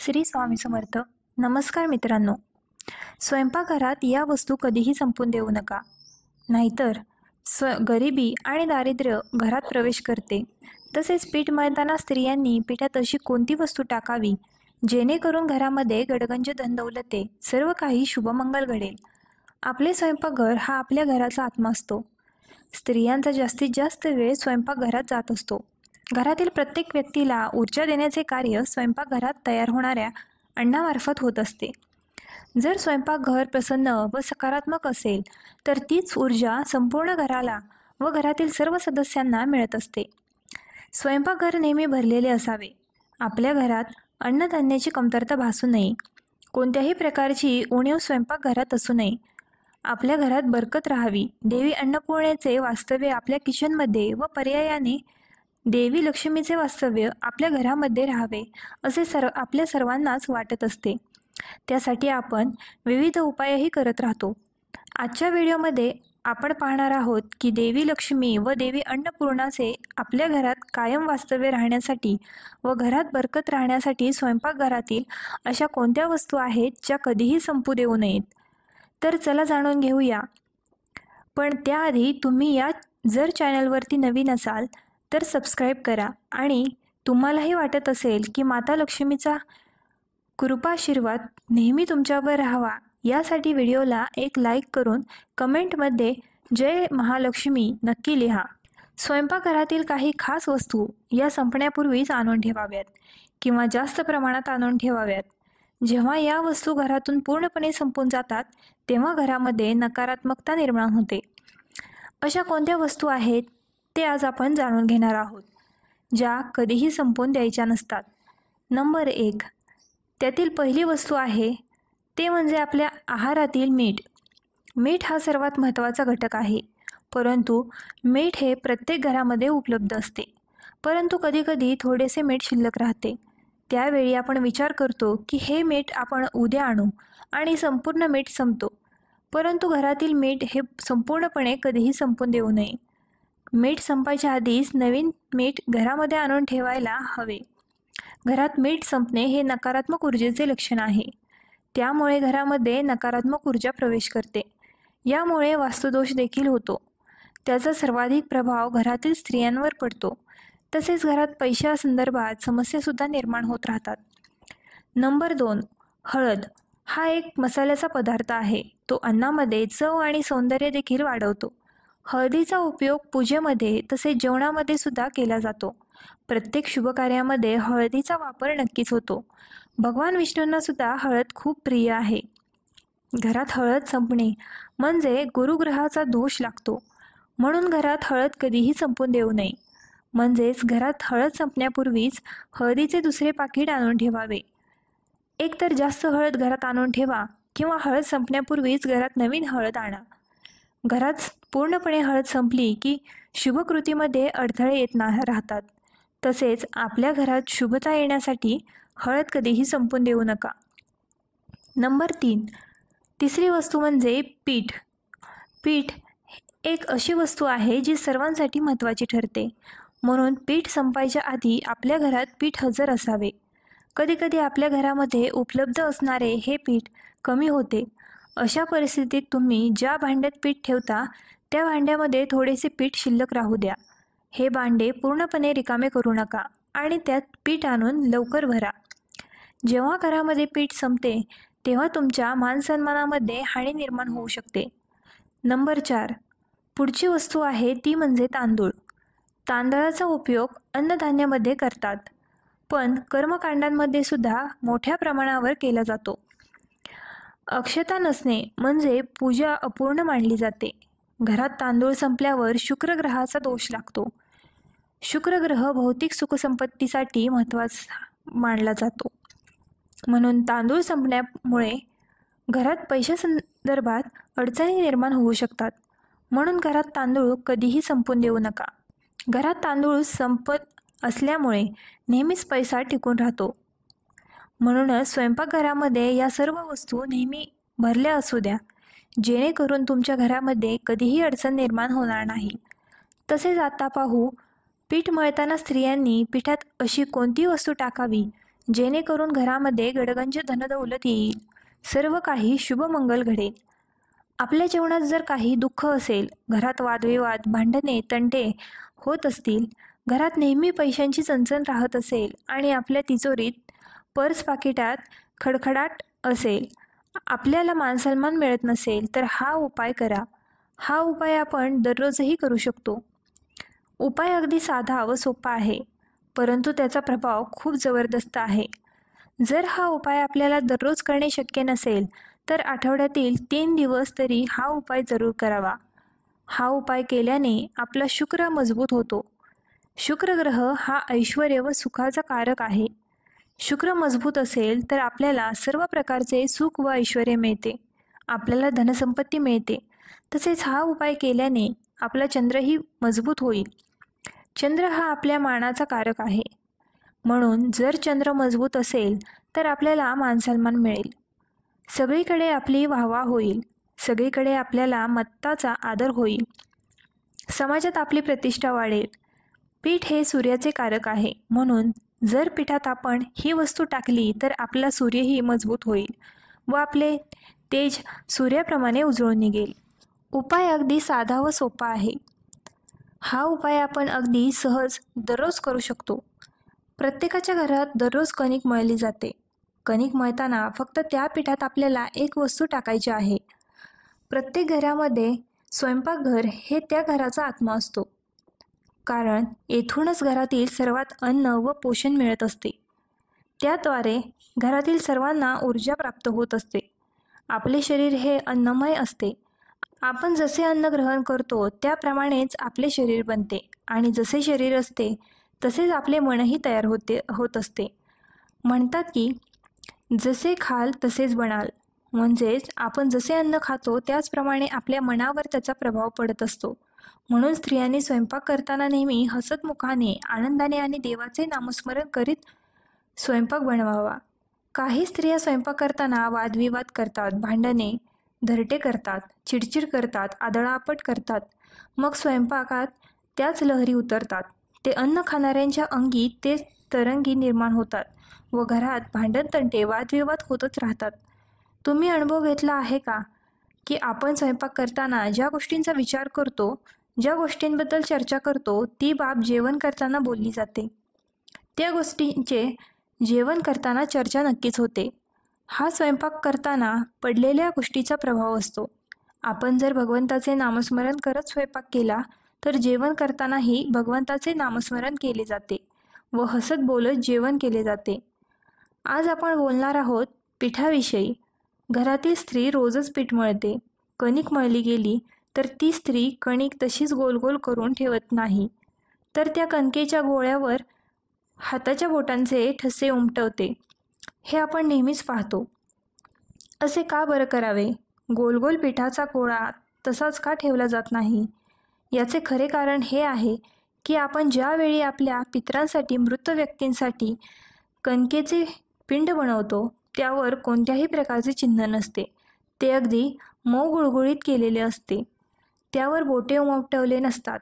श्री स्वामी समर्थ. नमस्कार मित्रांनो. स्वयंपाकघरात या वस्तू कधीही संपून देऊ नका, नाहीतर गरिबी आणि दारिद्र्य घरात प्रवेश करते. तसेच पीठ मळताना स्त्रियांनी पिठात अशी कोणती वस्तू टाकावी जेणेकरून घरामध्ये गडगंज धनदौलते सर्व काही शुभमंगल घडेल. आपले स्वयंपाकघर हा आपल्या घराचा आत्मा असतो. स्त्रियांचा जास्तीत जास्त वेळ स्वयंपाकघरात जात असतो. घरातील प्रत्येक व्यक्तीला ऊर्जा देण्याचे कार्य स्वयंपाकघरात तयार होणाऱ्या अन्नामार्फत होत असते. जर स्वयंपाकघर प्रसन्न व सकारात्मक असेल तर तीच ऊर्जा संपूर्ण घराला व घरातील सर्व सदस्यांना मिळत असते. स्वयंपाकघर नेहमी भरलेले असावे. आपल्या घरात अन्नधान्याची कमतरता भासू नये. कोणत्याही प्रकारची उणीव स्वयंपाकघरात असू नये. आपल्या घरात बरकत राहावी. देवी अन्नपूर्णेचे वास्तव्य आपल्या किचनमध्ये व पर्यायाने देवी लक्ष्मीचे वास्तव्य आपल्या घरामध्ये राहावे असे आपल्या सर्वांनाच वाटत असते. त्यासाठी आपण विविध उपायही करत राहतो. आजच्या व्हिडिओमध्ये आपण पाहणार आहोत की देवी लक्ष्मी व देवी अन्नपूर्णाचे आपल्या घरात कायम वास्तव्य राहण्यासाठी व घरात बरकत राहण्यासाठी स्वयंपाकघरातील अशा कोणत्या वस्तू आहेत ज्या कधीही संपू देऊ नयेत. तर चला जाणून घेऊया. पण त्याआधी तुम्ही जर चॅनलवरती नवीन असाल तर सबस्क्राईब करा आणि तुम्हालाही वाटत असेल की माता लक्ष्मीचा कृपाशीर्वाद नेहमी तुमच्यावर राहावा यासाठी व्हिडिओला एक लाईक करून कमेंटमध्ये जय महालक्ष्मी नक्की लिहा. स्वयंपाकघरातील काही खास वस्तू या संपण्यापूर्वीच आणून ठेवाव्यात किंवा जास्त प्रमाणात आणून ठेवाव्यात. जेव्हा या वस्तू घरातून पूर्णपणे संपून जातात तेव्हा घरामध्ये नकारात्मकता निर्माण होते. अशा कोणत्या वस्तू आहेत ते आज आपण जाणून घेणार आहोत, ज्या कधीही संपून द्यायच्या नसतात. नंबर 1, त्यातील पहिली वस्तू आहे ते म्हणजे आपल्या आहारातील मीठ. मीठ हा सर्वात महत्त्वाचा घटक आहे, परंतु मीठ हे प्रत्येक घरामध्ये उपलब्ध असते. परंतु कधीकधी थोडेसे मीठ शिल्लक राहते. त्यावेळी आपण विचार करतो की हे मीठ आपण उद्या आणू आणि संपूर्ण मीठ संपतो. परंतु घरातील मीठ हे संपूर्णपणे कधीही संपून देऊ नये. मीठ संपायच्या आधीच नवीन मीठ घरामध्ये आणून ठेवायला हवे. घरात मीठ संपणे हे नकारात्मक ऊर्जेचे लक्षण आहे. त्यामुळे घरामध्ये नकारात्मक ऊर्जा प्रवेश करते. यामुळे वास्तुदोष देखील होतो. त्याचा सर्वाधिक प्रभाव घरातील स्त्रियांवर पडतो. तसेच घरात पैशासंदर्भात समस्यासुद्धा निर्माण होत राहतात. नंबर 2, हळद. हा एक मसाल्याचा पदार्थ आहे. तो अन्नामध्ये चव आणि सौंदर्य देखील वाढवतो. हळदीचा उपयोग पूजेमध्ये तसेच जेवणामध्ये सुद्धा केला जातो. प्रत्येक शुभकार्यामध्ये हळदीचा वापर नक्कीच होतो. भगवान विष्णूंना सुद्धा हळद खूप प्रिय आहे. घरात हळद संपणे म्हणजे गुरुग्रहाचा दोष लागतो. म्हणून घरात हळद कधीही संपून देऊ नये. म्हणजेच घरात हळद संपण्यापूर्वीच हळदीचे दुसरे पाकिट आणून ठेवावे. एकतर जास्त हळद घरात आणून ठेवा किंवा हळद संपण्यापूर्वीच घरात नवीन हळद आणा. घरात पूर्णपणे हळद संपली की शुभकृतीमध्ये अडथळे येत राहतात. तसेच आपल्या घरात शुभता येण्यासाठी हळद कधीही संपून देऊ नका. नंबर 3, तिसरी वस्तू म्हणजे पीठ. पीठ एक अशी वस्तू आहे जी सर्वांसाठी महत्त्वाची ठरते. म्हणून पीठ संपायच्या आधी आपल्या घरात पीठ हजर असावे. कधीकधी आपल्या घरामध्ये उपलब्ध असणारे हे पीठ कमी होते. अशा परिस्थितीत तुम्ही ज्या भांड्यात पीठ ठेवता त्या भांड्यामध्ये थोडेसे पीठ शिल्लक राहू द्या. हे भांडे पूर्णपणे रिकामे करू नका आणि त्यात पीठ आणून लवकर भरा. जेव्हा घरामध्ये पीठ संपते तेव्हा तुमच्या मानसन्मानामध्ये हानी निर्माण होऊ शकते. नंबर 4, पुढची वस्तू आहे ती म्हणजे तांदूळ. तांदळाचा उपयोग अन्नधान्यामध्ये करतात, पण कर्मकांडांमध्ये सुद्धा मोठ्या प्रमाणावर केला जातो. अक्षता नसणे म्हणजे पूजा अपूर्ण मानली जाते. घरात तांदूळ संपल्यावर शुक्र ग्रहाचा दोष लागतो. शुक्र ग्रह भौतिक सुखसंपत्तीसाठी महत्त्वाचा मानला जातो. म्हणून तांदूळ संपण्यामुळे घरात पैशासंदर्भात अडचणी निर्माण होऊ शकतात. म्हणून घरात तांदूळ कधीही संपून देऊ नका. घरात तांदूळ संपत असल्यामुळे नेहमीच पैसा टिकून राहतो. म्हणूनच स्वयंपाकघरामध्ये या सर्व वस्तू नेहमी भरल्या असू द्या, जेणेकरून तुमच्या घरामध्ये कधीही अडचण निर्माण होणार नाही. तसेच आता पाहू, पीठ मळताना स्त्रियांनी पिठात अशी कोणती वस्तू टाकावी जेणेकरून घरामध्ये गडगंज धनदौलत येईल, सर्व काही शुभमंगल घडेल. आपल्या जीवनात जर काही दुःख असेल, घरात वादविवाद, भांडणे, तंटे होत असतील, घरात नेहमी पैशांची चणचण राहत असेल आणि आपल्या तिजोरीत पर्स पाकिटात खडखडाट असेल, आपल्याला मानसन्मान मिळत नसेल, तर हा उपाय करा. हा उपाय आपण दररोजही करू शकतो. उपाय अगदी साधा व सोपा आहे, परंतु त्याचा प्रभाव खूप जबरदस्त आहे. जर हा उपाय आपल्याला दररोज करणे शक्य नसेल, तर आठवड्यातील 3 दिवस तरी हा उपाय जरूर करावा. हा उपाय केल्याने आपला शुक्र मजबूत होतो. शुक्र ग्रह हा ऐश्वर्य व सुखाचा कारक आहे. शुक्र मजबूत असेल तर आपल्याला सर्व प्रकारचे सुख व ऐश्वर्य मिळते, आपल्याला धनसंपत्ती मिळते. तसेच हा उपाय केल्याने आपला चंद्रही मजबूत होईल. चंद्र हा आपल्या मानाचा कारक आहे, म्हणून जर चंद्र मजबूत असेल तर आपल्याला मानसन्मान मिळेल. सगळीकडे आपली वाहवा होईल, सगळीकडे आपल्याला मत्ताचा आदर होईल, समाजात आपली प्रतिष्ठा वाढेल. पीठ हे सूर्याचे कारक आहे, म्हणून जर पीठात आपण ही वस्तू टाकली तर आपला सूर्यही मजबूत होईल व आपले तेज सूर्याप्रमाणे उजळून निघेल. उपाय अगदी साधा व सोपा आहे. हा उपाय आपण अगदी सहज दररोज करू शकतो. प्रत्येकाच्या घरात दररोज कणिक मळली जाते. कणिक मळताना फक्त त्या पिठात आपल्याला एक वस्तू टाकायची आहे. प्रत्येक घरामध्ये स्वयंपाकघर हे त्या घराचा आत्मा असतो, कारण येथूनच घरातील सर्वात अन्न व पोषण मिळत असते. त्याद्वारे घरातील सर्वांना ऊर्जा प्राप्त होत असते. आपले शरीर हे अन्नमय असते. आपण जसे अन्न ग्रहण करतो त्याप्रमाणेच आपले शरीर बनते आणि जसे शरीर असते तसेच आपले मनही तयार होत असते. म्हणतात की जसे खाल तसेच बनाल, म्हणजेच आपण जसे अन्न खातो त्याचप्रमाणे आपल्या मनावर त्याचा प्रभाव पडत असतो. म्हणून स्त्रियांनी स्वयंपाक करताना नेहमी हसतमुखाने, आनंदाने आणि देवाचे नामस्मरण करीत स्वयंपाक बनवावा. काही स्त्रिया स्वयंपाक करताना वादविवाद करतात, भांडणे धरटे करतात, चिडचिड करतात, आदळआपट करतात. मग स्वयंपाकात त्याच लहरी उतरतात. ते अन्न खाणाऱ्यांच्या अंगी तेच तरंगी निर्माण होतात व घरात भांडणतंटे, वादविवाद होतच राहतात. तुम्ही अनुभव घेतला आहे का की आपण स्वयंपाक करताना ज्या गोष्टींचा विचार करतो, ज्या गोष्टींबद्दल चर्चा करतो, ती बाब जेवण करताना बोलली जाते. त्या गोष्टींचे जेवण करताना चर्चा नक्कीच होते. हा स्वयंपाक करताना पडलेल्या गोष्टीचा प्रभाव असतो. आपण जर भगवंताचे नामस्मरण करत स्वयंपाक केला तर जेवण करतानाही भगवंताचे नामस्मरण केले जाते व हसत बोलत जेवण केले जाते. आज आपण बोलणार आहोत पिठाविषयी. घरातील स्त्री रोजच पीठ मळते. कणिक मळली गेली तर ती स्त्री कणिक तशीच गोल गोल करून ठेवत नाही, तर त्या कणकेच्या गोळ्यावर हाताच्या बोटांचे ठसे उमटवते. हे आपण नेहमीच पाहतो. असे का बरं करावे? गोल गोल पिठाचा गोळा तसाच का ठेवला जात नाही? याचे खरे कारण हे आहे की आपण ज्यावेळी आपल्या पितरांसाठी, मृत व्यक्तींसाठी कणकेचे पिंड बनवतो त्यावर कोणत्याही प्रकारचे चिन्ह नसते. ते अगदी मऊ गुळगुळीत केलेले असते. त्यावर बोटे उमटवले नसतात.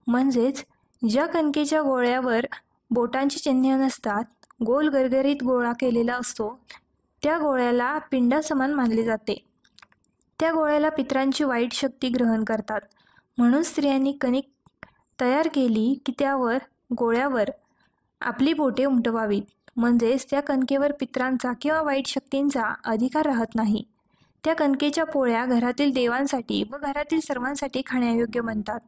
म्हणजेच ज्या कणकेच्या गोळ्यावर बोटांची चिन्हे नसतात, गोल गरगरीत गोळा केलेला असतो, त्या गोळ्याला पिंडासमान मानले जाते. त्या गोळ्याला पितरांची वाईट शक्ती ग्रहण करतात. म्हणून स्त्रियांनी कणिक तयार केली की त्यावर गोळ्यावर आपली बोटे उमटवावीत, म्हणजेच त्या कणकेवर पितरांचा किंवा वाईट शक्तींचा अधिकार राहत नाही. त्या कणकेच्या पोळ्या घरातील देवांसाठी व घरातील सर्वांसाठी खाण्यायोग्य बनतात.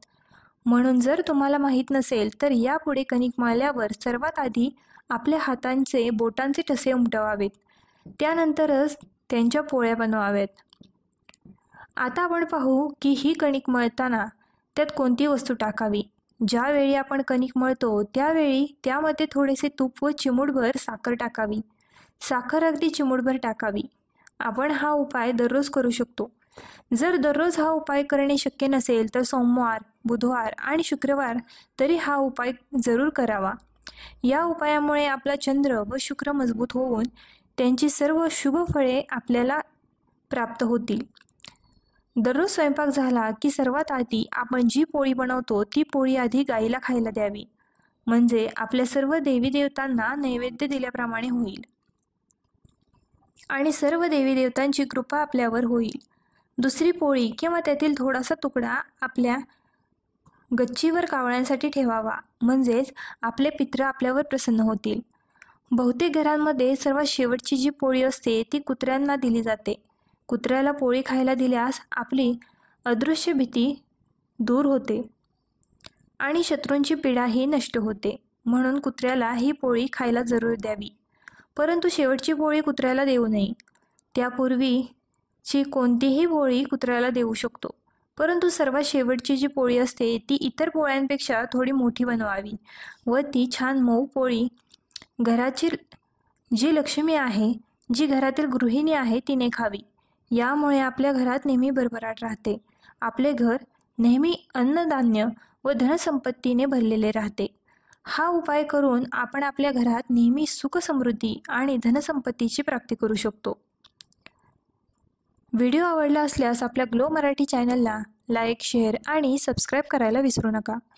म्हणून जर तुम्हाला माहीत नसेल तर यापुढे कणिक मळल्यावर सर्वात आधी आपल्या हातांचे बोटांचे ठसे उमटवावेत, त्यानंतरच त्यांच्या पोळ्या बनवाव्यात. आता आपण पाहू की ही कणिक मळताना त्यात कोणती वस्तू टाकावी. ज्यावेळी आपण कणिक मळतो त्यावेळी त्यामध्ये थोडेसे तूप व चिमूटभर साखर टाकावी. साखर अगदी चिमूटभर टाकावी. आपण हा उपाय दररोज करू शकतो. जर दररोज हा उपाय करणे शक्य नसेल तर सोमवार, बुधवार आणि शुक्रवार तरी हा उपाय जरूर करावा. या उपायामुळे आपला चंद्र व शुक्र मजबूत होऊन त्यांची सर्व शुभ फळे आपल्याला प्राप्त होतील. दररोज स्वयंपाक झाला की सर्वात आधी आपण जी पोळी बनवतो ती पोळी आधी गाईला खायला द्यावी. म्हणजे आपल्या सर्व देवी देवतांना नैवेद्य दिल्याप्रमाणे होईल आणि सर्व देवी देवतांची कृपा आपल्यावर होईल. दुसरी पोळी किंवा त्यातील थोडासा तुकडा आपल्या गच्चीवर कावळ्यांसाठी ठेवावा, म्हणजेच आपले पितृ आपल्यावर प्रसन्न होतील. बहुतेक घरांमध्ये सर्वात शेवटची जी पोळी असते ती कुत्र्यांना दिली जाते. कुत्र्याला पोळी खायला दिल्यास आपली अदृश्य भीती दूर होते आणि शत्रूंची पीडाही नष्ट होते. म्हणून कुत्र्याला ही पोळी खायला जरूर द्यावी. परंतु शेवटची पोळी कुत्र्याला देऊ नये. त्यापूर्वीची कोणतीही पोळी कुत्र्याला देऊ शकतो, परंतु सर्वात शेवटची जी पोळी असते ती इतर पोळ्यांपेक्षा थोडी मोठी बनवावी व ती छान मऊ पोळी घराची जी लक्ष्मी आहे, जी घरातील गृहिणी आहे तिने खावी. यामुळे आपल्या घरात नेहमी भरभराट राहते. आपले घर नेहमी अन्नधान्य व धनसंपत्तीने भरलेले राहते. हा उपाय करून आपण आपल्या घरात नेहमी सुख समृद्धी आणि धनसंपत्तीची प्राप्ती करू शकतो. व्हिडिओ आवडला असल्यास आपल्या ग्लो मराठी चॅनलला लाईक, शेअर आणि सबस्क्राईब करायला विसरू नका.